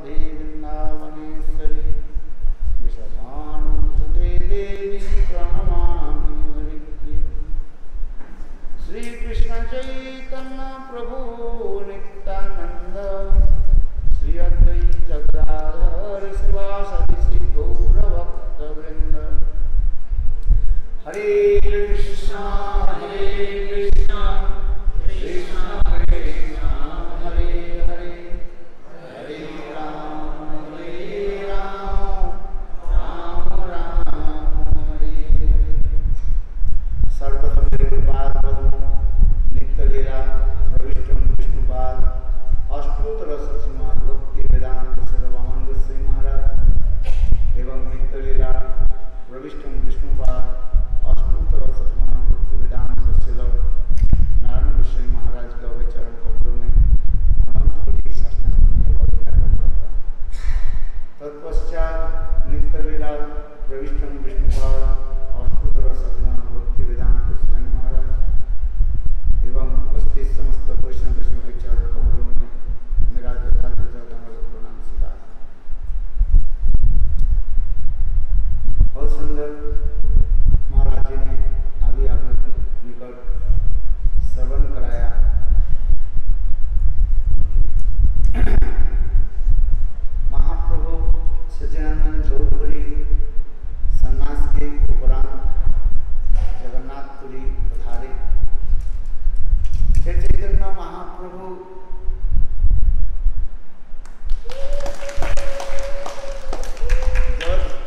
राधे वृंदावनेश्वरी विषभानुसुते देवी प्रणमामि हरिप्रिये। श्री कृष्ण चैतन्य प्रभु नित्यानंद श्री अद्वैत गदाधर शिवासादि श्री गौरभक्तवृंद। हरे कृष्णा कृष्णा कृष्णा कृष्णा हरे हरे हरे राम राम राम हरे हरे। सर्वप्रथम गुरुपाद नित्य लीला प्रविष्टम विष्णुपाद अष्टोत्तर श्रीमद् भक्ति वेदांत सर्वानंद श्री महाराज एवं नित्य लीला प्रविष्टम विष्णुपाद अष्टोत्तर श्रीमद् भक्ति वेदांत श्री नारायण श्री महाराज का वे चरण कमलों में अनंत कोटि साष्टांग ज्ञापन करता। तत्पश्चात नित्य लीला प्रविष्टम विष्णुपाद अष्टोत्तर श्रीमद् भक्ति वेदांत स्वामी महाराज एवं उपस्थित समस्त वैष्णव के चरण कमलों में मेरा यथार्थ प्रणाम स्वीकार। बहुत सुंदर महाराज जी ने अभी आप लोग निकट श्रवण कराया। महाप्रभु सच्चिदानंद गौरपुरी सन्यास के उपरांत जगन्नाथपुरी पधारे। चैतन्य महाप्रभु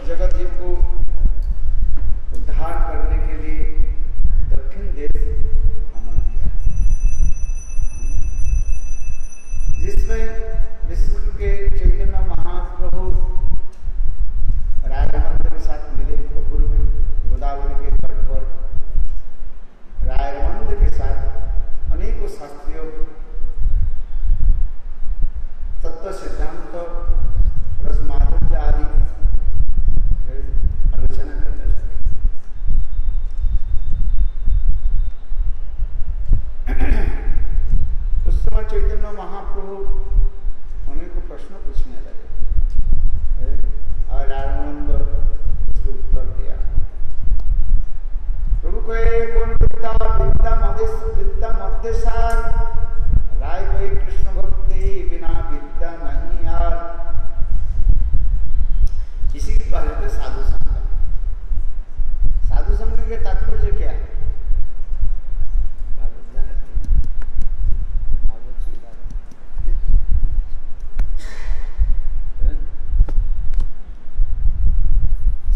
जगत जीव को उद्धार करने के लिए दक्षिण देश भ्रमण किया, जिसमें विश्व के चैतन्य महाप्रभु रायरमंद के साथ मिले। कपूर में गोदावरी के तट पर रायरमंद के साथ अनेकों शास्त्रियों तत्व सिद्धांत रस माधुर्य आदि आलोचना करने लगे। उस समय चैतन्य महाप्रभु उन्हीं को प्रश्न पूछने लगे और रामानंद उसको उत्तर दिया। प्रभु को कौन विद्या विद्या मध्यसार राय कोई कृष्ण भक्ति बिना विद्या नहीं यार। इसी की पहले तो साधु संग। साधु संग के तात्पर्य क्या है?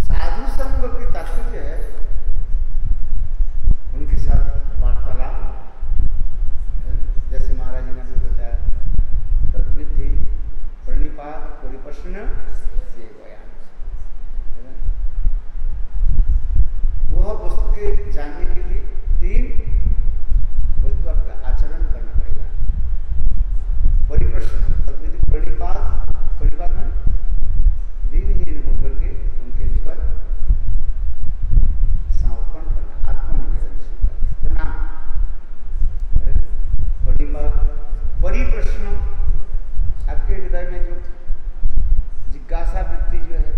साधु संग की तात्पर्य है उनके साथ वार्तालाप। जैसे महाराज जी ने भी बताया तद्विधि प्रणिपात परिप्रश्न से बयान। वह वस्तु के जानने के लिए तीन वस्तु आपका आचरण करना पड़ेगा। परिप्रश्न तद्विधि प्रणिपात में दीनहीन होकर के उनके निकट समर्पण करना, आत्मनिवेदन प्रणाम। परिप्रश्न आपके हृदय में जो जिज्ञासा वृत्ति जो है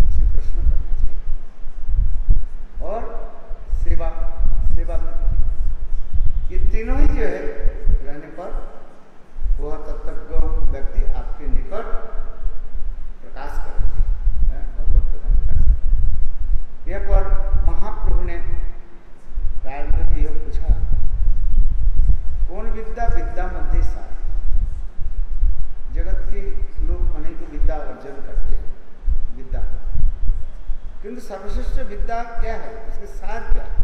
उसे प्रश्न करना चाहिए। और सेवा वृत्ति, ये तीनों ही जो है रहने पर वह तत्वज्ञ व्यक्ति आपके निकट प्रकाश करेंगे, भगवत कथा प्रकाश। यह पर महाप्रभु ने प्रारंभ में यह पूछा कौन विद्या विद्या मध्य सार। जगत के लोग अनेक विद्या अर्जन करते हैं विद्या, किंतु सर्वश्रेष्ठ विद्या क्या है, इसके सार क्या है?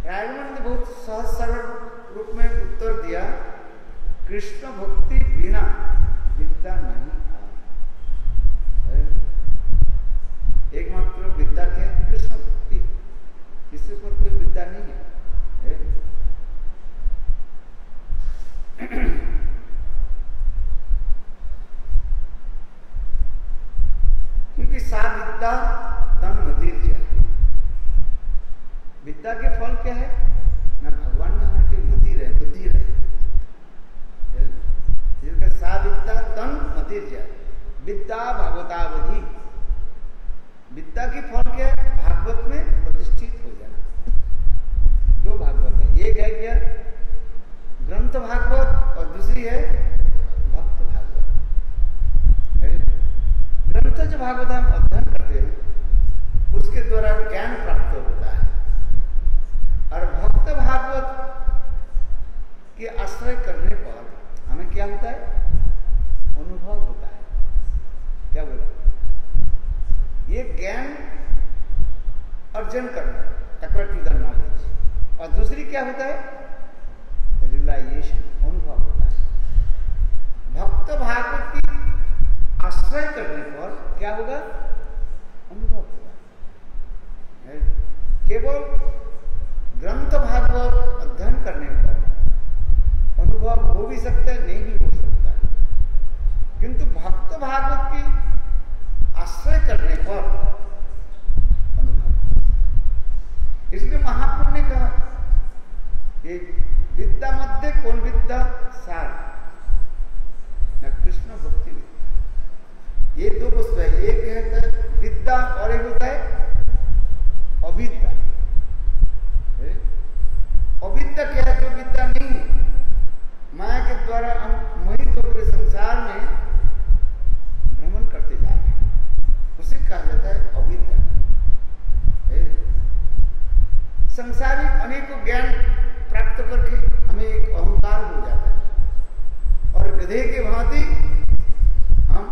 रायरमन ने बहुत सहज सरल रूप में उत्तर दिया, कृष्ण भक्ति बिना विद्या नहीं आए। एकमात्र विद्या क्या है? कृष्ण भक्ति। किसी पर कोई विद्या नहीं है। क्योंकि सा विद्या तन मदीर्य। विद्या के फल क्या है? ना भगवान ने हमारे मति रहे, बुद्धि एक है क्या? ग्रंथ भागवत और दूसरी है भक्त भागवत। ग्रंथ जो भागवत हम अध्ययन करते हैं उसके द्वारा ज्ञान प्राप्त होता है, और भक्त भागवत के आश्रय करने पर हमें क्या होता है? अनुभव होता है। क्या बोला? ये ज्ञान अर्जन करना, एक्वायर टू द नॉलेज, और दूसरी क्या होता है? रियलाइजेशन, अनुभव होता है। भक्त भागवत की आश्रय करने पर क्या होगा? अनुभव होगा। केवल ग्रंथ भागवत अध्ययन करने पर अनुभव हो भी सकता है, नहीं भी हो सकता है, किंतु भक्त भागवत की आश्रय करने पर अनुभव। इसलिए महाप्रभु ने कहा कि विद्या मध्य कौन विद्या सार न कृष्ण भक्ति विद्या। ये दो वस्तु है, एक है विद्या और एक होता है अविद्या। अविद्या क्या है? तो विद्या नहीं है, माया के द्वारा हम मोहित होकर संसार में भ्रमण करते जा रहे हैं, उसे कहा जाता है अविद्या। संसारिक अनेकों ज्ञान प्राप्त करके हमें एक अहंकार हो जाता है, और गधे के भांति हम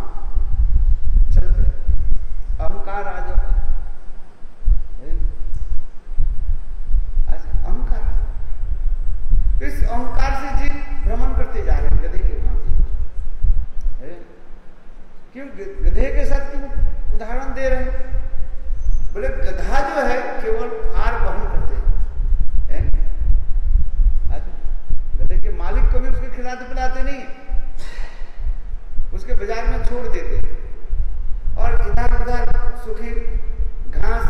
चलते हैं, अहंकार आ जाता है। अहंकार, इस अहंकार से जीव भ्रमण करते जा रहे हैं गधे के भांति। क्यों गधे के साथ क्यों उदाहरण दे रहे हैं? बोले गधा जो है केवल भार वहन करते हैं, गधे के मालिक को भी उसके खिलाते पिलाते नहीं, उसके बाजार में छोड़ देते हैं, और इधर उधर सूखी घास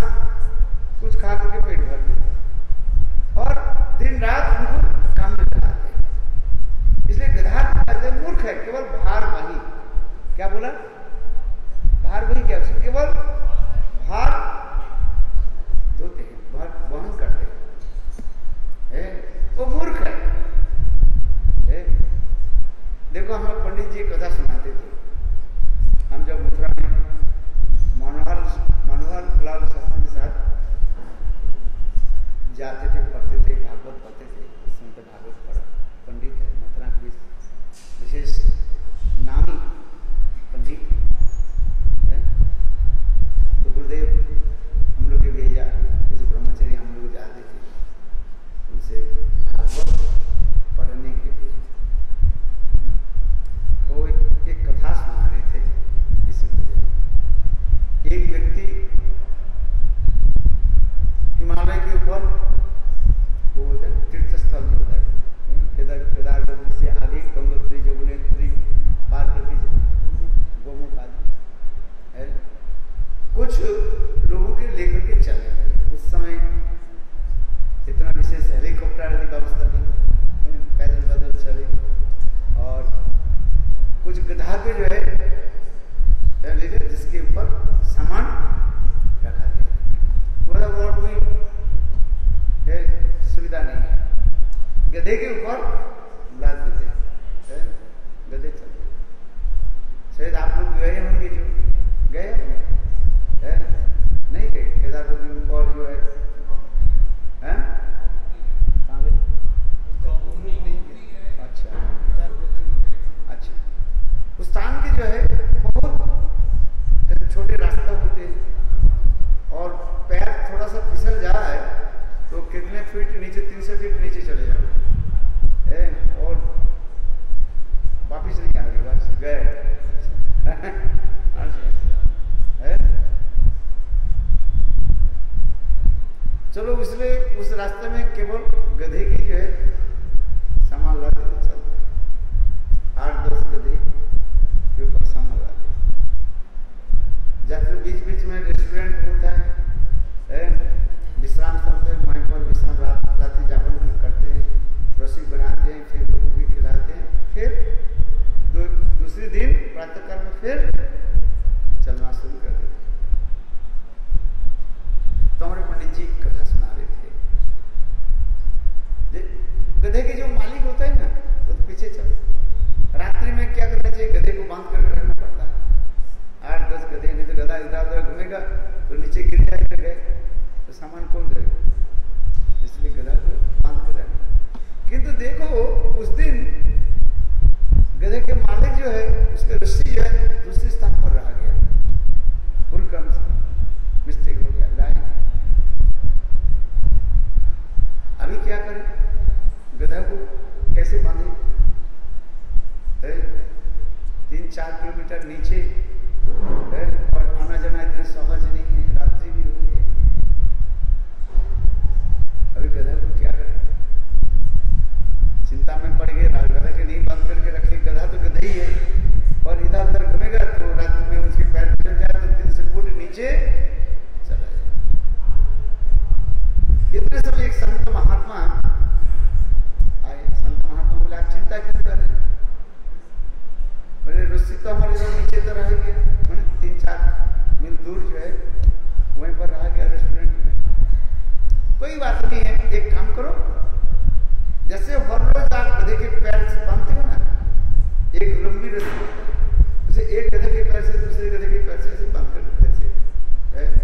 कुछ खा करके पेट भर देते हैं, और दिन रात उनको काम में लगाते हैं। इसलिए गधा कहते हैं मूर्ख है, केवल भार वही। क्या बोला? भार वही क्या? केवल भार धोते हैं, भार वहन करते हैं, वो मूर्ख है। देखो हम लोग पंडित जी कथा सुनाते थे, हम जब मथुरा में मनोहर लाल शास्त्री के साथ जाते थे, पढ़ते थे, भागवत पढ़ते थे। उस समय तो भागवत पढ़ा पंडित है, मथुरा के विशेष नामी पंडित है। तो गुरुदेव हम लोग के भेजा, कुछ ब्रह्मचर्य हम लोग जाते थे उनसे भागवत पढ़ने के लिए। तो एक कथा सुना रहे थे इसी को। एक व्यक्ति हिमालय के ऊपर, वो बोलते हैं तीर्थ स्थल जो होता है, केदारनाथ से आगे गंगोत्री जमुनेत्री पार करके गोमुख आदि है, कुछ लोगों के लेकर के चले गए। उस समय इतना विशेष हेलीकॉप्टर आदि व्यवस्था नहीं, पैदल पैदल चले, और कुछ गधा के जो है जिसके ऊपर सामान रखा गया, और कोई सुविधा नहीं है, गधे के ऊपर लाद देते, गधे चलते। शायद आप लोग गए होंगे, जो गए नहीं गए केदारनाथ के ऊपर जो है, कहाँ गए? अच्छा अच्छा, उस स्थान के जो है बहुत छोटे रास्ता होते हैं, और पैर थोड़ा सा फिसल जाए तो कितने फीट नीचे, 300 फीट नीचे चले जाओ, और वापिस नहीं आएंगे, बस गए। चलो, इसलिए उस रास्ते में केवल गधे की जो है सामान लाते थे, चलते 8-10 गधे के ऊपर सामान लाते। जाते बीच बीच में रेस्टोरेंट होता है, विश्राम स्थल पे, वहीं पर विश्राम रात्रि जापन करते हैं, रसोई बनाते हैं, फिर लोगों को खिलाते हैं, फिर दूसरे दिन प्रातःकाल में फिर चलना शुरू कर देते। तो हमारे पंडित जी कथा सुना रहे थे, बांध कर रखना पड़ता है। 8-10 गधे, नहीं तो गधा इधर उधर घूमेगा तो नीचे गिर जाएगा गए तो सामान कौन देगा, इसलिए गधा को बांध कर रखना। किंतु देखो उस दिन गधे के मालिक जो है उसका रस्सी जो है दूसरे स्थान पर रह गया, भूल का मिस्टेक हो गया, लाए। अभी क्या करें, गधा को कैसे बांधे? 3-4 किलोमीटर नीचे है और आना जाना इतना सहज नहीं है, रात्रि भी हो गई। अभी गधा को क्या करें? चिंता में पड़ गए, गधा के नहीं बांध करके रखे, गधा तो गधा ही है और इधर उधर घूमेगा तो रात में उसके पैर फिसल जाए तो 3 फुट नीचे चला जाए। इतने सब एक संत महात्मा आए, संत महात्मा बोले आप चिंता क्यों कर रहे हैं? बोले रस्सी तो हमारे इधर नीचे तो रह गया, 3-4 मील दूर जो है वहीं पर रह गया रेस्टोरेंट में। कोई बात नहीं है, एक काम करो, जैसे हर रोज आप गधे के पैर से बांधते हो ना, एक लंबी रस्सी उसे एक गधे के पैर से दूसरे गधे के पैर से बांध कर ऐसे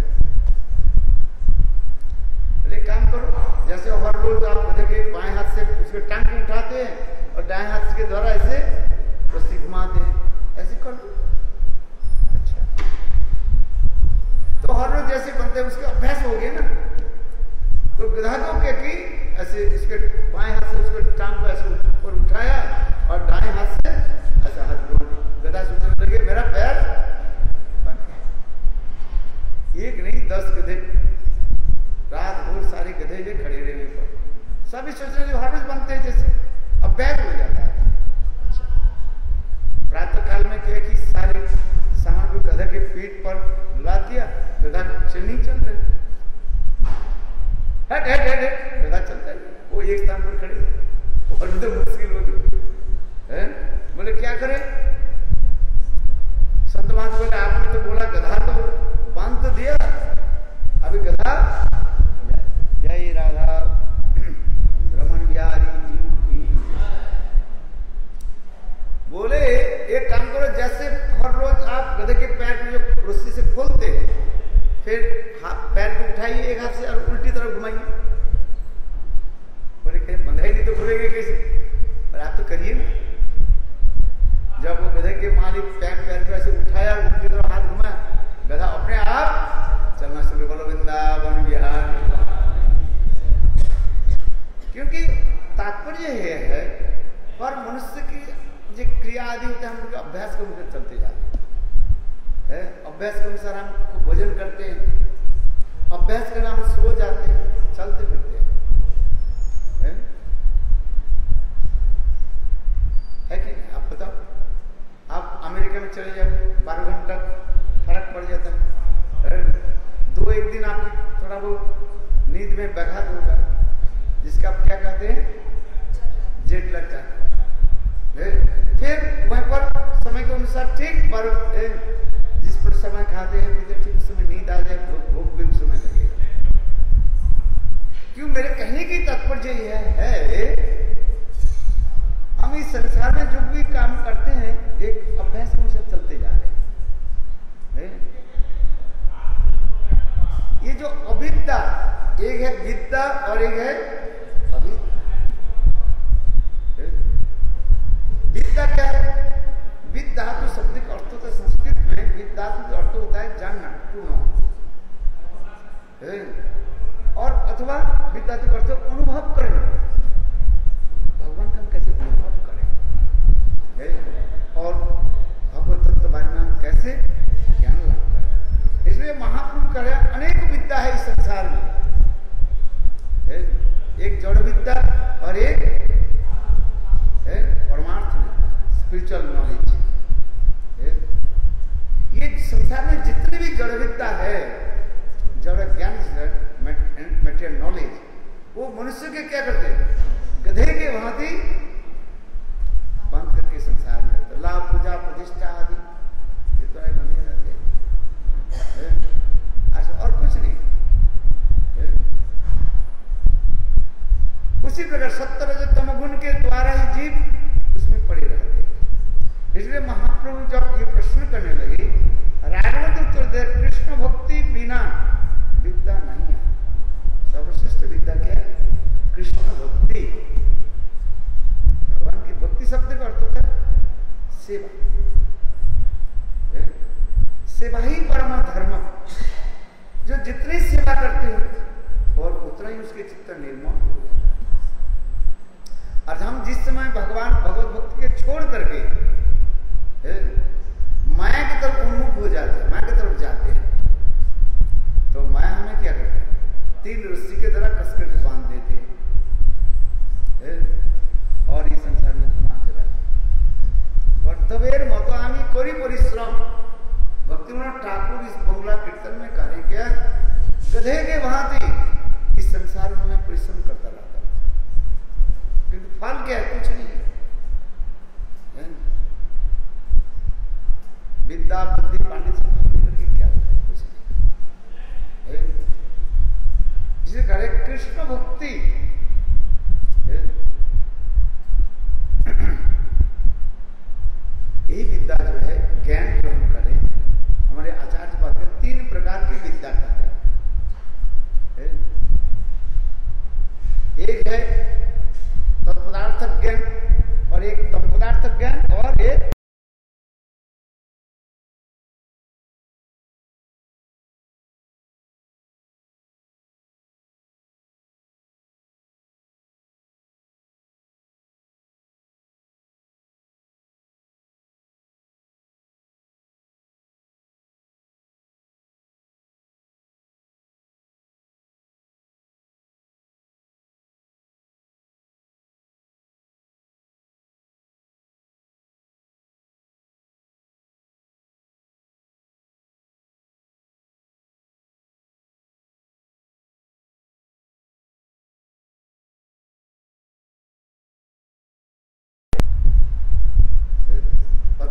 काम करो। जैसे हर रोज आप गधे के बाएं हाथ से उसके टांग को उठाते हैं और दाएं हाथ के द्वारा ऐसे रस्सी घुमाते हैं, ऐसे कर दो। अच्छा, तो हर रोज जैसे बनते हैं उसका अभ्यास हो गया ना, तो गधा को क्या की ऐसे इसके बाएं हाथ से उसके टांग को ऐसे ऊपर उठाया और दाएं हाथ से ऐसा हाथ जोड़, गधा सोचने लगे मेरा पैर बन गया। एक नहीं 10 गधे, रात भर सारे गधे जो खड़े रहे पर सभी सोचने लगे हर रोज बनते हैं, जैसे अभ्यास हो जाता है। अच्छा, प्रातः काल में क्या कि सारे सामान को गधा के पीठ पर ला दिया, गधा से नहीं चल रहे, हट हट हट हट, गधा चलता है, वो एक स्थान पर खड़े और तो मुश्किल हो गई। बोले क्या करें? संत महात्मा बोले आपने तो बोला गधा तो बांध तो दिया, अभी गधा जय राधा रमन बिहारी जी की। बोले एक काम करो, जैसे हर रोज आप गधे के पैर में जो रस्सी से खोलते हैं, फिर पैर को उठाइए एक हाथ से और उल्टी तरफ घुमाइए। बोले कहीं बंधाई नहीं तो खुलेंगे कैसे? पर आप तो करिए ना। जब वो गधे के मालिक पैर को ऐसे उठाया, उल्टी तरफ हाथ घुमाया, गधा अपने आप चलना शुरू, बोलो वृंदावन विहार। क्योंकि तात्पर्य यह है पर मनुष्य की जो क्रिया आदि होते हैं हम उनके अभ्यास के अनुसार चलते जाते हैं, अभ्यास के अनुसार हम भोजन करते हैं, अभ्यास के नाम सो जाते हैं, चलते फिरते हैं, है कि नहीं? आप बताओ, आप अमेरिका में चले जाओ, 12 घंटा फर्क पड़ जाता है, 2-1 दिन आपकी थोड़ा बहुत नींद में व्याघात होगा, जिसका आप क्या कहते हैं जेट लगता है। फिर वहीं पर समय के अनुसार ठीक जिस पर समय खाते हैं ठीक उस समय नींद आ जाए, भूख भी उस समय लगेगा। क्यों? मेरे कहने की तात्पर्य यह है हम इस संसार में जो भी काम करते हैं एक अभ्यास के अनुसार चलते जा रहे हैं। ये जो अविद्या, एक है विद्या और एक है अविद्या। विद्या क्या है? विद्या तो शब्द का अर्थ होता है संस्कृत में, विद्या का अर्थ होता है जानना, टू नो, और अथवा विद्या का अर्थ अनुभव करना, भगवान का हम कैसे अनुभव करें और भगवत तत्व बारे में हम कैसे ज्ञान लाभ करें। इसलिए महाप्रभु कह रहे अनेक विद्या है इस संसार में, एक जड़ विद्या और एक परमार्थ स्पिरिचुअल नॉलेज। ये संसार में जितनी भी जड़ विद्या है, जड़ ज्ञान, मेटेरियल नॉलेज, वो मनुष्य के क्या करते हैं? गधे के भांति बंद करके संसार में रहते, लाभ पूजा प्रतिष्ठा आदि ये तो बंधे रहते हैं, और कुछ नहीं। उसी प्रकार 70 रजतम गुण के द्वारा ही जीव उसमें पड़े रहते हैं। इसलिए महात्मा महाप्रभु जब ये प्रश्न करने लगे, राघव तो उत्तर दे, कृष्ण भक्ति बिना विद्या नहीं है। सर्वश्रेष्ठ विद्या क्या है? कृष्ण भक्ति। भगवान की भक्ति शब्द का अर्थ होता है सेवा। सेवा ही परम धर्म। जो जितनी सेवा करते हो और उतना ही उसके चित्त निर्मल हो जाता है। और हम जिस समय भगवान भगवत भक्ति के छोड़ करके माया की तरफ उन्मुख हो जाते हैं, माया की तरफ जाते हैं, तो माया हमें क्या करती है? 3 रस्सी के द्वारा कस करके बांध देते हैं और इस संसार में घुमाते रहते। कर्तव्येर मतो आमी करी परिश्रम। भक्तिविनोद ठाकुर इस बंगला कीर्तन में कार्य किया, गधे के भांति इस संसार में मैं परिश्रम करता रहता हूं, किंतु फल क्या है? कुछ नहीं है। विद्या बुद्धि पांडित करके क्या होता है? कुछ नहीं। जिसे करे कृष्ण भक्ति, यही विद्या जो है, ज्ञान जो हम करें, हमारे आचार्य बात है 3 प्रकार की विद्या करते हैं। एक है तत्पदार्थ ज्ञान और एक तम पदार्थ ज्ञान और एक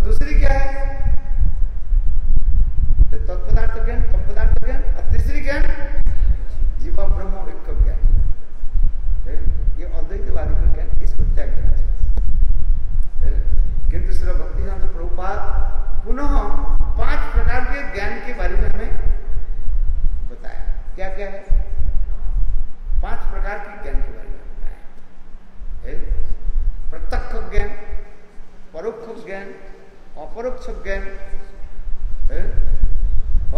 दूसरी क्या है? तत्पदार्थ ज्ञान, तम पदार्थ ज्ञान और तीसरी ज्ञान जीवा ब्रह्म एक ज्ञान। ये अद्वैतवादी का ज्ञान, इसको त्याग देना चाहिए। किंतु श्री भक्तिवेदांत प्रभुपाद पुनः 5 प्रकार के ज्ञान के बारे में हमें बताया। क्या क्या है? 5 प्रकार के ज्ञान के बारे में बताया। प्रत्यक्ष ज्ञान, परोक्ष ज्ञान, अपरोक्ष ज्ञान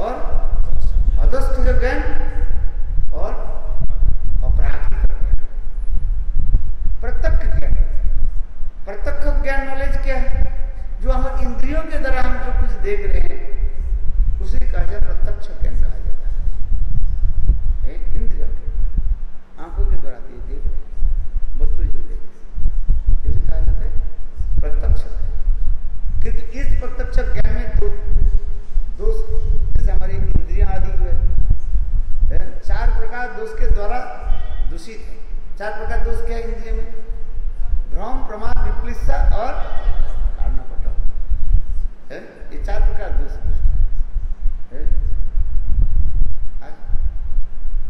और अधस्थित ज्ञान और अपराधिक ज्ञान। प्रत्यक्ष ज्ञान, प्रत्यक्ष ज्ञान नॉलेज क्या है? जो हम इंद्रियों के द्वारा हम जो कुछ देख रहे हैं उसे कहा जाता है, प्रत्यक्ष ज्ञान कहा जाता है। इंद्रियों के आंखों के द्वारा देख रहे वस्तु जो देख रहे उसे कहा जाता है प्रत्यक्ष ज्ञान। किंतु इस प्रत्यक्ष ज्ञान में दोष, जैसे हमारी इंद्रियां आदि जो है 4 प्रकार दोष के द्वारा दूषित है। 4 प्रकार दोष क्या है इंद्रिय में? भ्रम, प्रमाद, विप्लिप्सा और कारणपट है। ये 4 प्रकार दोष है।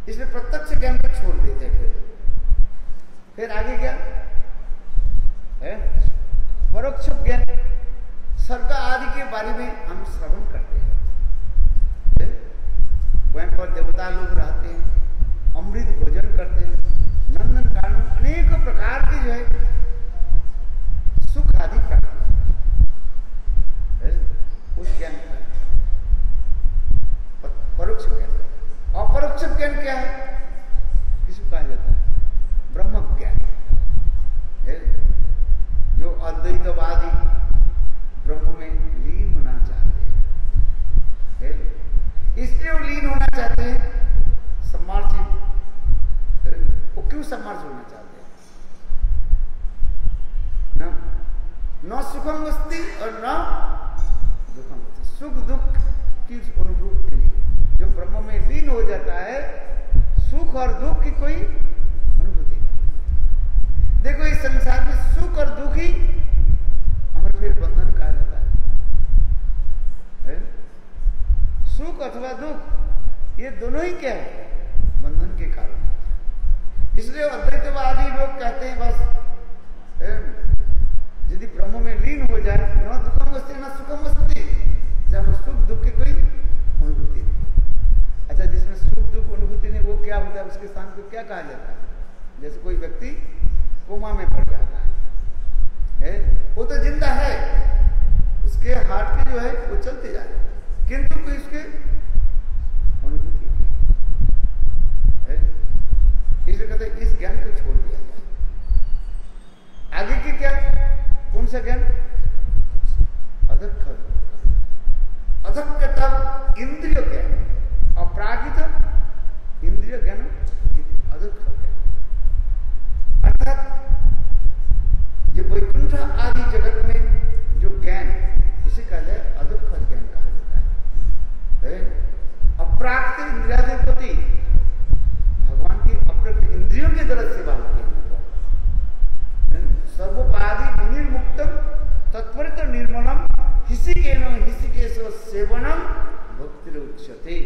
इसलिए प्रत्यक्ष ज्ञान को छोड़ देते हैं। फिर आगे क्या है? परोक्ष ज्ञान, स्वर्ग आदि के बारे में हम श्रवण करते हैं। वहीं पर देवता लोग रहते हैं, अमृत भोजन करते हैं, नंदन कानन अनेक प्रकार के जो है सुख आदि प्राप्त होते हैं। उस ज्ञान परोक्ष ज्ञान। अपरोक्ष ज्ञान क्या है? किसको कहा जाता है? ब्रह्म ज्ञान। जो अद्वैतवादी ब्रह्म में लीन होना चाहते हैं, इसलिए वो लीन होना चाहते हैं। सम्मार्जित, वो क्यों सम्मार्जित होना चाहते हैं? न सुखम अस्ति और न दुखम अस्ति। सुख दुख की अनुभूति नहीं। जो ब्रह्म में लीन हो जाता है, सुख और दुख की कोई अनुभूति नहीं। देखो इस संसार में सुख और दुख ही हमारे फिर बंधन कहा जाता है। सुख अथवा दुख ये दोनों ही क्या है? बंधन के कारण। इसलिए अद्वैतवादी लोग कहते हैं बस यदि ब्रह्म में लीन हो जाए, न दुखम अस्ति न सुखम उसके स्थान को क्या कहा जाता है? जैसे कोई व्यक्ति कोमा में पड़ जाता है, वो तो जिंदा है, उसके हार्ट के जो है वो चलते जा रहे हैं, किंतु कोई उसके अनुभूति है, इसलिए कहते हैं इस ज्ञान को छोड़ दिया जाए। आगे की क्या, कौन सा ज्ञान? अधक्ष तब इंद्रिय ज्ञान, अपरागित इंद्रिय ज्ञान अधक्ष ज्ञान, अर्थात ये वैकुंठ आदि जगत में जो ज्ञान, उसे कहा जाए अधक्ष ज्ञान कहा जाता है। अपरागित इंद्रियाधिपति, भगवान की अपरागित इंद्रियों के द्वारा सेवा होती है। सर्वोपाधि विनिर्मुक्तम तत्परित निर्मलम हिसिकेश सेवनम भक्ति उच्यते।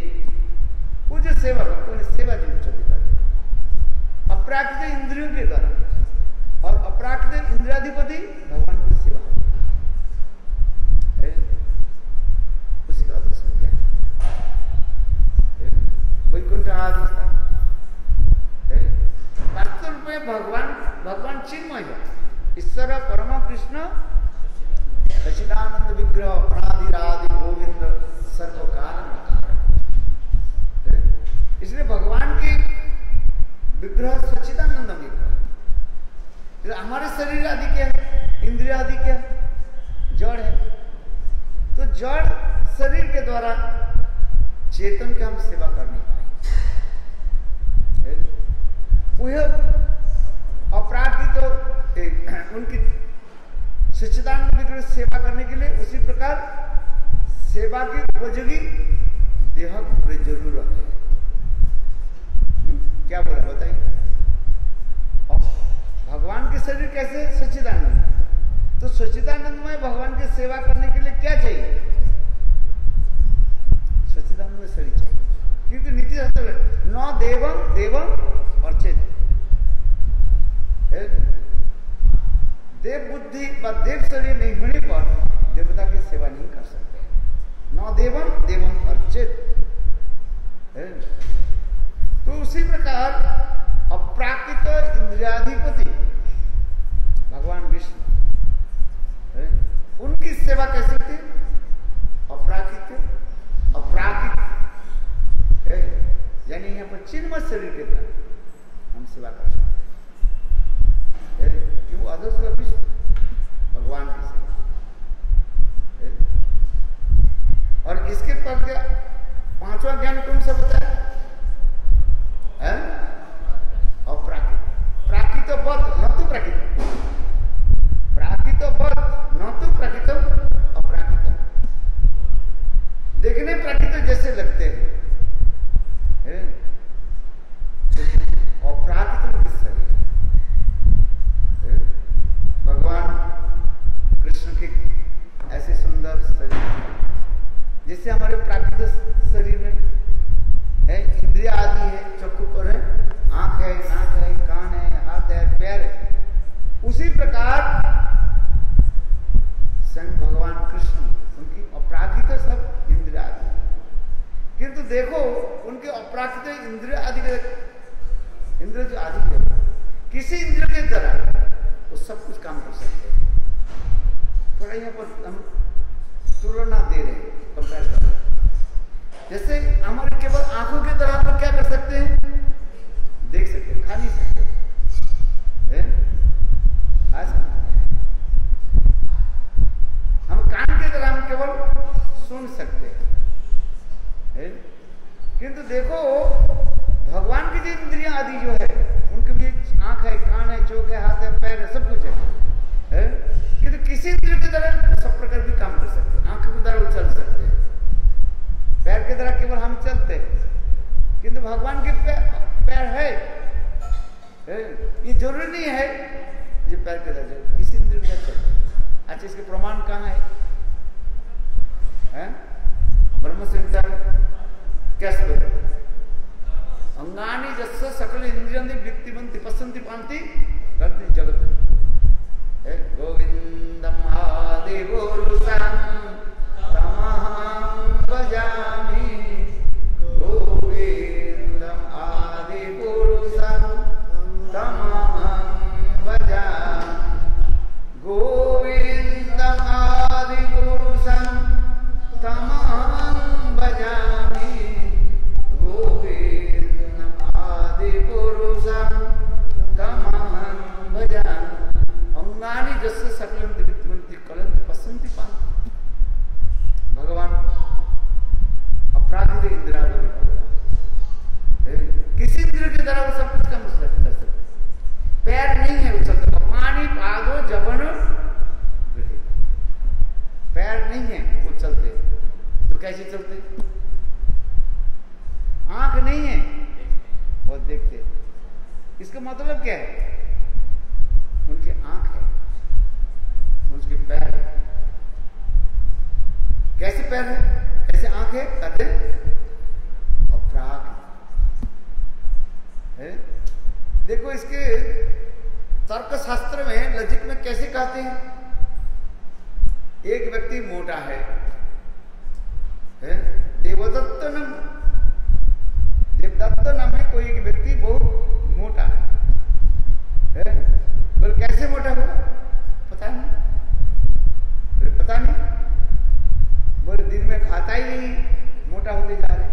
वो जो सेवा, भक्तों ने सेवा जो उच्चते करते अपराकृत इंद्रियों के द्वारा, और अपराकृत इंद्रियाधिपति भगवान की सेवा है, उसी का अवश्य ज्ञान वैकुंठ आदि है। वास्तव रूप में भगवान चिन्मय है, ईश्वर परम कृष्ण सच्चिदानंद विग्रह अनादिरादि गोविंद सर्व कारण। इसलिए भगवान की विग्रह सच्चिदानंद विग्रह। हमारे शरीर आदि क्या है? इंद्रिय आदि क्या है? जड़ है। तो जड़ शरीर के द्वारा चेतन की हम सेवा कर नहीं पाएंगे। वह अपराकृत उनकी सच्चिदानंद विग्रह सेवा करने के लिए उसी प्रकार सेवा की उपयोगी देह की बड़ी जरूरत है। क्या बोला बताइए? भगवान के शरीर कैसे? सच्चिदानंद। तो सच्चिदानंद में भगवान की सेवा करने के लिए क्या चाहिए? सच्चिदानंद शरीर चाहिए, क्योंकि नीति शास्त्र में न देवम देवम अर्चित, देव बुद्धि व देव शरीर नहीं होने पर देवता की सेवा नहीं कर सकते। न देवम देवम अर्चित। तो उसी प्रकार अप्राकृत इंद्रियाधिपति भगवान विष्णु, उनकी सेवा कैसे होती? अपराकृत यानी यहाँ पर चिन्मय शरीर के द्वारा हम सेवा कर सकते हैं, कि वो आदर्श विष्णु भगवान की सेवा। और इसके पर क्या पांचवा ज्ञान कौन सा बताया? अप्राकृत। प्राकृत बद न तो प्राकृत, प्राकृत बद न तो प्राकृत अपराकृत। देखने प्राकृत जैसे लगते हैं, अपराकृत शरीर। भगवान कृष्ण के ऐसे सुंदर शरीर, जैसे हमारे प्राकृतिक शरीर में है, इंद्रिया आदि है, चक्षु पर है, आंख है, नाक है, कान है, हाथ है, पैर है, उसी प्रकार स्वयं भगवान कृष्ण उनकी अपराकृत सब इंद्रिया आदि। किंतु देखो उनके अपराकृत इंद्रिया आदि के इंद्रिय जो आदि के किसी इंद्रिय के द्वारा वो सब कुछ काम कर सकते हैं। थोड़ा यहाँ पर हम तुलना दे रहे हैं, कंपेयर कर रहे हैं। जैसे हमारे केवल आंखों के द्वारा हम क्या कर सकते हैं? देख सकते हैं, खा नहीं सकते हैं? हम कान के द्वारा हम केवल सुन सकते हैं। किंतु देखो भगवान की जो इंद्रियां आदि जो है, उनके भी आंख है, कान है, चोख है, हाथ है, पैर है, सब कुछ है? किंतु किसी इंद्रिय के द्वारा सब प्रकार भी काम कर सकते हैं। आंख के द्वारा वो चल सकते हैं, पैर के द्वारा केवल हम चलते हैं, किंतु भगवान के पैर है। ये जरूरी नहीं है ये पैर के द्वारा, किसी इंद्रिय के चलते। अच्छा, इसके प्रमाण कहाँ है? ब्रह्म संहिता कैसे? अंगानी जस्स सकल इंद्रियंति वृत्तिमंति पसंति पांति करती जगत गोविंदम आदिगुरुसं तमहं भजामि, गोविंदम आदिगुरुसं जस्य सकलं दिव्यवंती कलंत पसंती पान। भगवान अपराधी इंदिरावती भगवान, किसी इंद्र के द्वारा वो सब कुछ काम कर सकते। पैर नहीं है उछलते, पानी पादो जबन गृह, पैर नहीं है वो चलते, तो कैसे चलते? आंख नहीं है और देखते, इसका मतलब क्या है? उनकी आंख है, उनके पैर है। कैसे पैर है, कैसे आंख है? कहते अपराग है। देखो इसके तर्कशास्त्र में, लॉजिक में कैसे कहते हैं? एक व्यक्ति मोटा है, देवदत्त नाम है कोई एक व्यक्ति बहुत मोटा है। बोल कैसे मोटा हुआ? पता नहीं, पता नहीं। बोल दिन में खाता ही नहीं, मोटा होते जा रहे।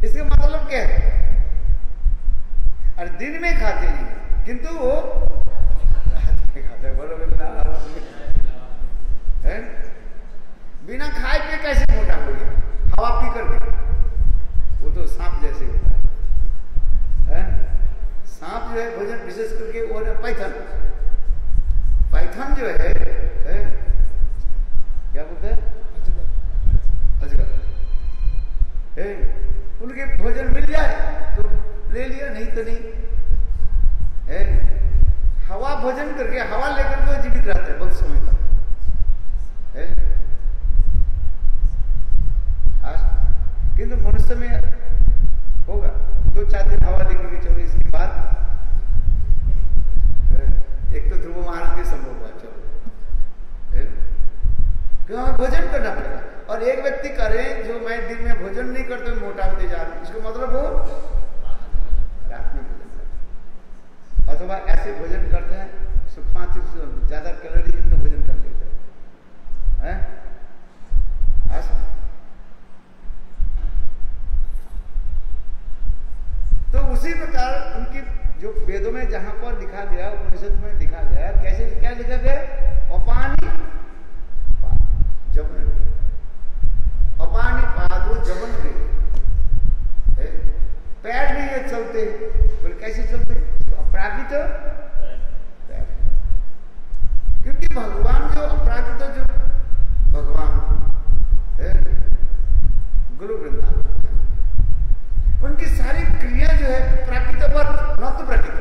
इसका मतलब क्या है? अरे दिन में खाते नहीं, किंतु वो रात में खाते। बोलो है, बिना खाए पे कैसे मोटा हो गया? हवा पी करके। वो तो सांप जैसे होता है। सांप जो है भोजन विशेष करके वो है पाइथन। पाइथन जो है क्या बोलते हैं? अजगर। उनके भोजन मिल जाए तो ले लिया, नहीं तो नहीं। हवा भोजन करके, हवा लेकर के जीवित रहते हैं बहुत समय तक। किंतु मनुष्य में होगा 2-4 दिन हवा लेकर के चलो, इसके बाद एक तो ध्रुव महाराज के संभव हुआ। चलो क्यों? हमें भोजन करना पड़ेगा। और एक व्यक्ति करे जो मैं दिन में भोजन नहीं करते मोटा होते जा रहा हूं, इसका मतलब वो रात में भोजन करते, अथवा ऐसे भोजन करते हैं सूक्ष्माति ज्यादा कैलोरी युक्त भोजन कर लेते हैं। तो उसी प्रकार उनकी जो वेदों में जहां पर लिखा गया, उपनिषद में लिखा गया, कैसे क्या लिखा गया? अपानी जबन, अपानी पादो जबन गए। पैर नहीं है चलते, बोले कैसे चलते? तो अपरागित पैर, क्योंकि भगवान जो अपरागित जो भगवान है गुरु वृंदावन, उनकी सारी क्रिया जो है प्राकृतवत, न तो प्राकृत।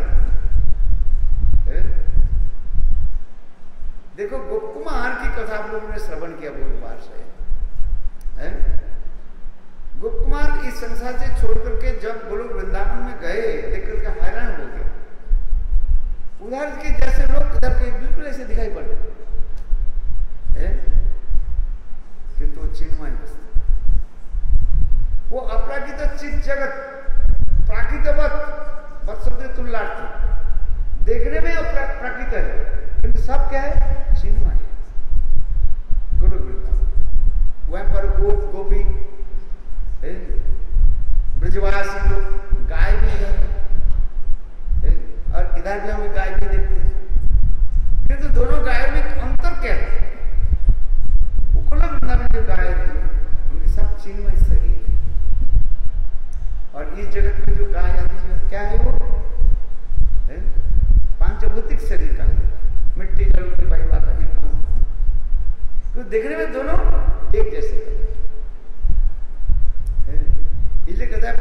देखो गोप कुमार की कथा आप लोगों ने श्रवण किया बहुत बार से। गोप कुमार इस संसार से छोड़ करके जब गोलोक वृंदावन में गए, देख करके हैरान हो गए। उधर के जैसे लोग इधर के बिल्कुल ऐसे दिखाई पड़े, किंतु चिन्मय बसते। वो अपराकृत चित जगत प्राकृतवत शब्द तुल्लार्थी, देखने में प्राकृत है, किंतु सब क्या है? चिन्मय। गुरु वृंदावन, वहां पर गोप गोपी ब्रजवासी लोग, गाय भी इधर, और इधर भी हमें गाय भी देखते हैं, किंतु दोनों गाय में अंतर क्या है? गोलोक वृंदावन जो गाय थी उनके सब चिन्मय शरीर, और इस जगत में जो गाय आती है क्या है? वो पांचभौतिक शरीर का है, मिट्टी जल की परिवार का नहीं। तो देखने में दोनों एक जैसे इसलिए कहता है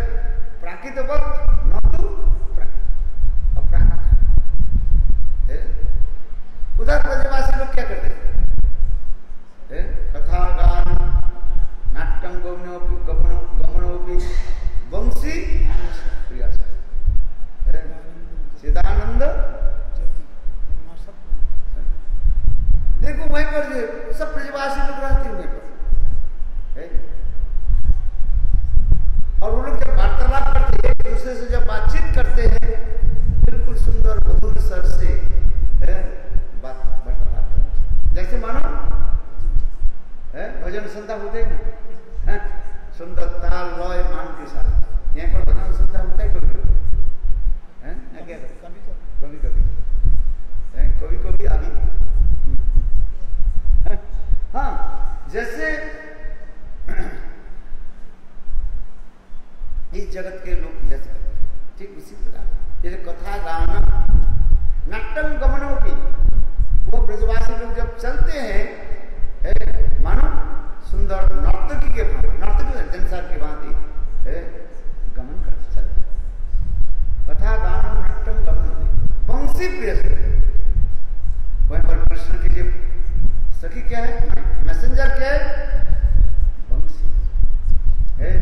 प्राकृतवत न तो अपराकृत। उधर ब्रजवासी लोग क्या करते हैं? कथा गान नाट्यम गमनोपि वंशी प्रिया सिद्धानंद। देखो वहीं पर जो सब ब्रजवासी लोग रहते हैं वहीं पर, कभी कभी अभी हाँ, जैसे इस जगत के लोग जैसे ठीक उसी प्रकार जैसे कथा गाना नाट्यम गमनों की वो ब्रजवासी लोग जब चलते हैं मानो सुंदर नर्तकी के भांति, नर्तकी जंसार की भांति गमन करते चलते। कथा गाना नाट्यम गमनों वंशी प्रिय से वहीं पर कृष्ण की जो सखी क्या है, मैसेंजर क्या है, वंशी है।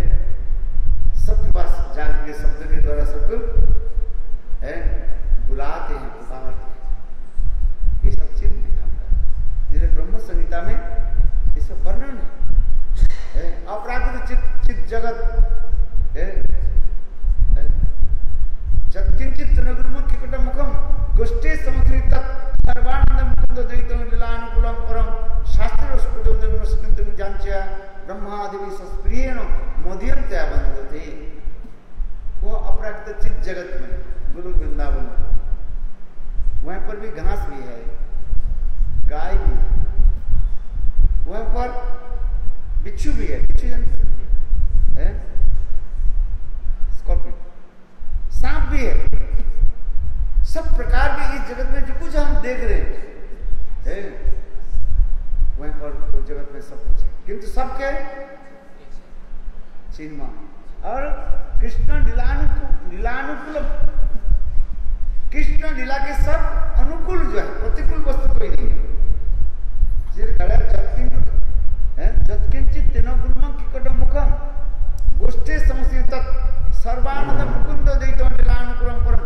सबके पास जाके शब्द के द्वारा सबको बुलाते हैं, पुकारते हैं। ये सब चीज नहीं काम करता। जैसे ब्रह्म संहिता में ये सब वर्णन है। अपराकृत चित जगत किंचित नगुरुम किकट मुखम गोष्ठे समुद्रित सर्वानंद मुकुंद द्वैतम लीलानुकूलम परम शास्त्र स्फुटम स्मृतिम जांच्या ब्रह्मादिवि सस्प्रियेण मोदियंत्या बंधते। वो अपराकृत चित जगत में गुरु वृंदावन वहीं पर भी घास भी है, गाय भी है, वहीं पर बिच्छू भी है, बिच्छू है, स्कॉर्पियन, सांप भी है। सब प्रकार के इस जगत में जो कुछ हम देख रहे हैं वहीं पर उस जगत में सब कुछ है, किंतु सब क्या है, चिन्मा। और कृष्ण लीलानुकूल, कृष्ण लीला के सब अनुकूल जो है, प्रतिकूल वस्तु कोई नहीं है। जत्किंचित तिनगुल्मं किकट मुखम गोष्ठे समस्थित सर्वानंद मुकुंद द्वैतम लीलानुकूलम परम।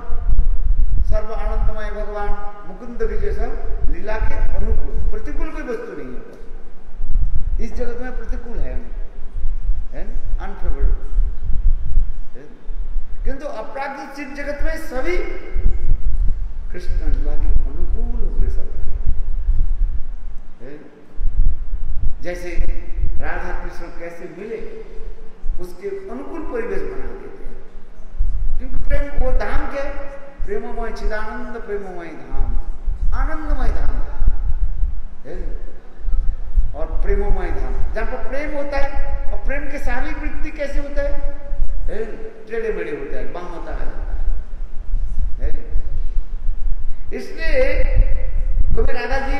सर्व आनंदमय भगवान मुकुंद की जैसा लीला के अनुकूल, प्रतिकूल कोई वस्तु नहीं है। इस जगत में प्रतिकूल है अनफेवरेबल, किंतु अपराकृत चित जगत में सभी कृष्ण लीला के अनुकूल हुए सब। जैसे राधा कृष्ण कैसे मिले उसके अनुकूल परिवेश बना देते हैं, क्योंकि प्रेम वो धाम क्या है, प्रेममय चिदानंद प्रेममय धाम, आनंदमय धाम है और प्रेममय धाम, जहां पर प्रेम होता है। और प्रेम के शारीरिक वृत्ति कैसे होता है, टेढ़े मेढ़े होता है, बाम होता है। इसलिए कभी राधा जी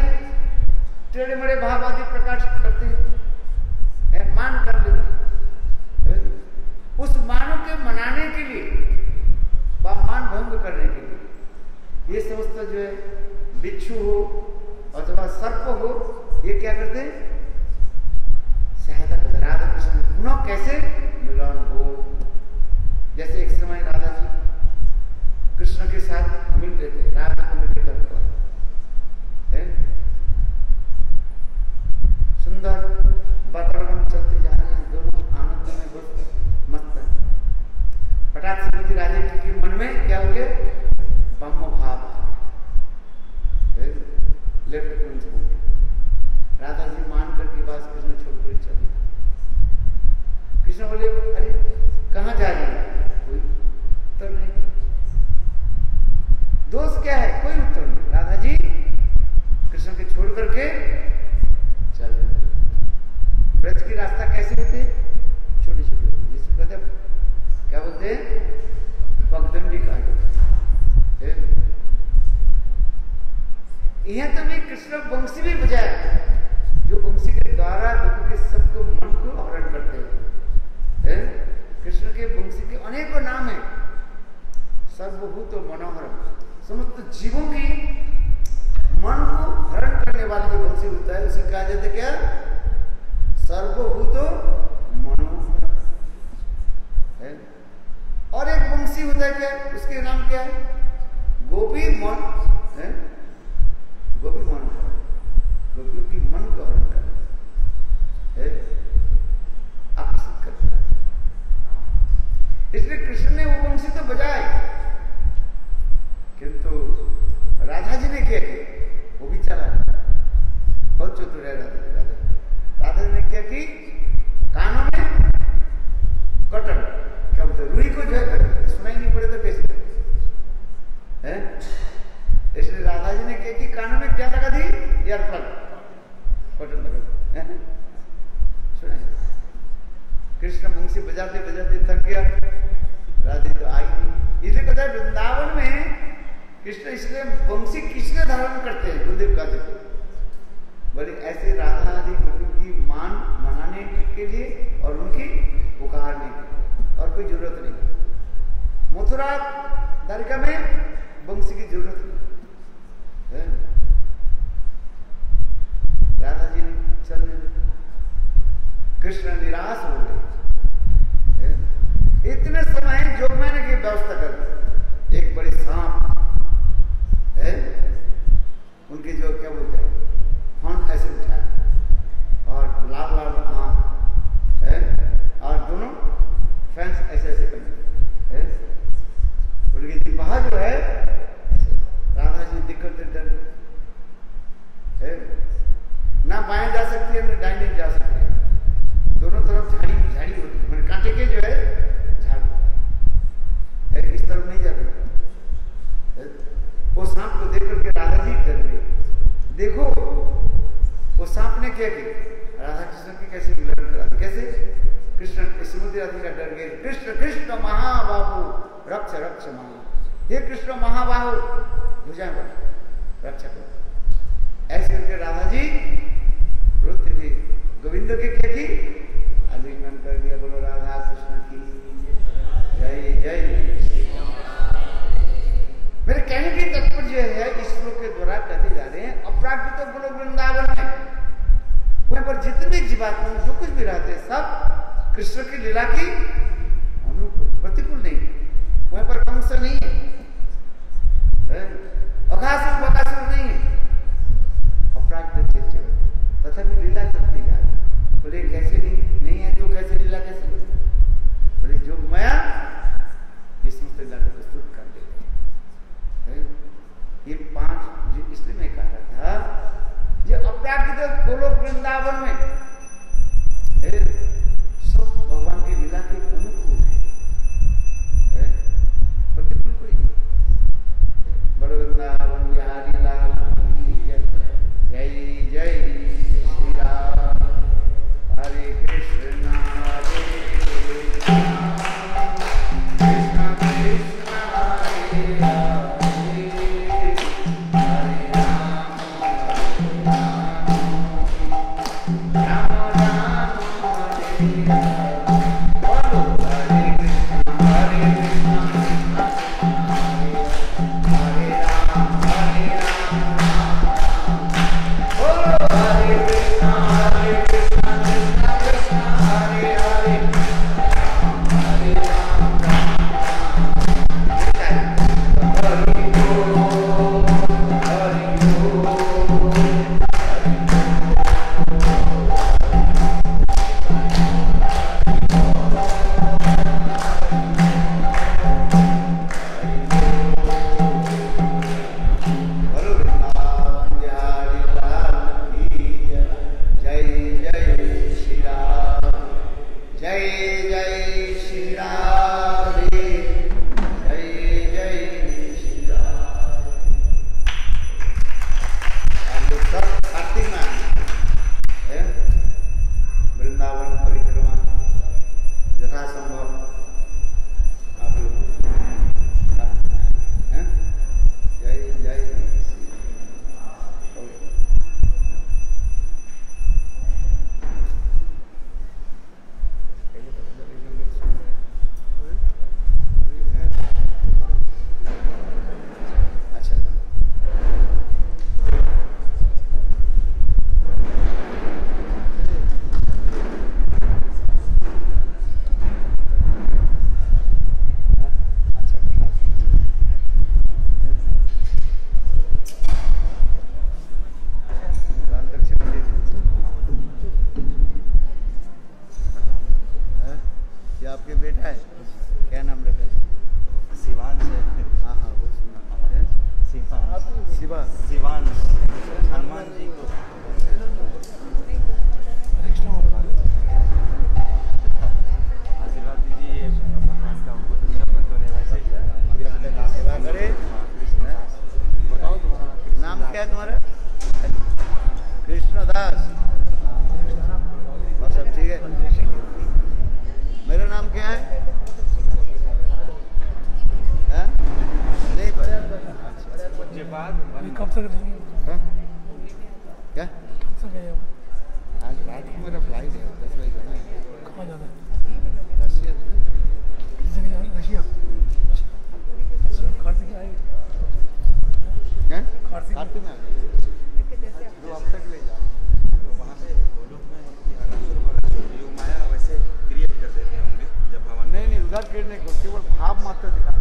टेढ़े मेढ़े भाव आदि प्रकाश करते हैं, मान कर लेते हैं। उस मानव के मनाने के लिए व मान भंग करने के लिए ये समस्त जो है बिच्छू हो अथवा सर्प हो, ये क्या करते हैं, सहायता करते। राधा कृष्ण पुनः कैसे मिलन हो। जैसे एक समय राधा जी कृष्ण के साथ मिल रहे थे राधा कुंड के तट पर, सुंदर वातावरण चलते जा रहे हैं, दोनों आनंद में बहुत मस्त है। पटाख से राधा जी के मन में क्या हो गया, ब्रह्म भाव आ गया, लेफ्ट प्रिंसिपल। राधा जी मान करके बस कृष्ण छोड़कर चले। कृष्ण बोले अरे कहाँ जा रही है, कोई उत्तर नहीं। दोष क्या है, कोई उत्तर नहीं। राधा जी कृष्ण के छोड़ करके चल रहे। ब्रज की रास्ता कैसे होते, छोटे छोटे, जिसको कहते क्या बोलते हैं, पगडंडी कहा जाता है। यहाँ तो भी कृष्ण वंशी भी बजाया, जो वंशी के द्वारा लोगों के सबको मन को हरण करते हैं। कृष्ण के वंशी के अनेकों नाम है। सर्वभूत मनोहरम, समस्त जीवों की मन को हरण करने वाला जो वंशी होता है उसे कहा जाता है क्या, सर्वभूत मनोहरम है। और एक वंशी होता है क्या, उसके नाम क्या है, गोपी मन है, गोपी मनोहर, गोपियों की मन को हरण कर आकर्षित करता है। इसलिए कृष्ण ने वो वंशी तो बजाए, किंतु राधा जी ने क्या किया, वो भी चला, बहुत चतुर है राधा जी ने क्या की, कानों में कटन, क्या बोलते रुई को जो है सुनाई नहीं पड़े तो कैसे है। इसलिए राधा जी ने की कानों में क्या लगा दी? ईयरप्लग, बटन लगा दी। सुने, कृष्ण बंसी बजाते बजाते थक गया, राधे तो आई नहीं। इसलिए कहता है वृंदावन में कृष्ण इसलिए बंसी किसलिए धारण करते हैं? गुरुदेव कहते थे बड़े ऐसे राधा आदि गुरु की मान मनाने के लिए और उनकी पुकारने के लिए, और कोई जरूरत नहीं। मथुरा द्वारिका में बंसी की जरूरत नहीं है। राधा जी ने चलने दिया, कृष्ण निराश हो गए। इतने समय जोगमाया की व्यवस्था कर दी। एक बड़े सांप है, उनके जो क्या बोलते हैं फन ऐसे उठाया और लाल लाल आंख है और दोनों फैंस ऐसे ऐसे करते हैं। उनकी जिह्वा जो है राधा जी दिक्कत डर है, ना बाएं जा सकती है ना दाहिने जा सकती है, दोनों तरफ झाड़ी झाड़ी होती है, मैंने कांटे के जो है झाड़ है, इस तरफ नहीं जाती। वो सांप को देख करके राधा जी डर गई। देखो वो सांप ने क्या किया, राधा कृष्ण की कैसे मिलन करा दी, कैसे कृष्ण श्रीमती राधिका डर गए। कृष्ण कृष्ण महाबाहु रक्ष रक्ष मांगो, हे कृष्ण महाबाहु भुजाएं बढ़ रक्षा करो। ऐसे करके राधा जी रोते हुए गोविंद के क्या की आलिंगन कर दिया। बोलो राधा कृष्ण की जय जय। मेरे कहने की तात्पर्य है इस श्लोक के द्वारा कहते जा रहे हैं अपराकृत गोलोक वृंदावन में वहां पर जितने जीवात्मा जो कुछ भी रहते हैं सब कृष्ण की लीला की अनुकूल प्रतिकूल नहीं, वहां पर कंस नहीं है, अघासुर बकासुर नहीं है, अपराकृत चित्त जगत तथापि लीला चलती जा रही। बोले कैसे नहीं है तो कैसे लीला कैसे बोले जोगमाया इस लीला को प्रस्तुत कर देते हैं। ये 5 इसलिए मैं कह रहा था जो अपराकृत गोलोक वृंदावन में सब भगवान की लीला के अनुकूल है, प्रतिकूल कोई नहीं। बड़े वृंदावन बिहारी लाल जय जय श्री राम। हरे कृष्ण हरे कृष्ण कृष्ण कृष्ण हरे हरे हरे राम राम हरे हरे। बोलो हरे कृष्ण हरे कृष्ण हरे राम बोलो हरे कृष्ण हरे कृष्ण कृष्ण कृष्ण हरे हरे हरे राम हरि बोल हरि बोल। क्या है तुम्हारा? कृष्णदास। और सब ठीक है? मेरा नाम क्या है? नहीं पता। कब तक रहेंगे? क्या? कब तक है? आज रात को मेरा फ्लाइट है, 10 बजे जाना है। कहाँ जाना है? रशिया। किस जगह जाना है? रशिया। कार्तिक में आएंगे? हैं? कार्तिक में आएंगे। 2 हफ्ते के लिए जा। तो वहाँ पे गोलोक में योग माया वैसे क्रिएट कर देते होंगे जब भगवान। नहीं, उधर गिरने को केवल भाव मात्र दिखा।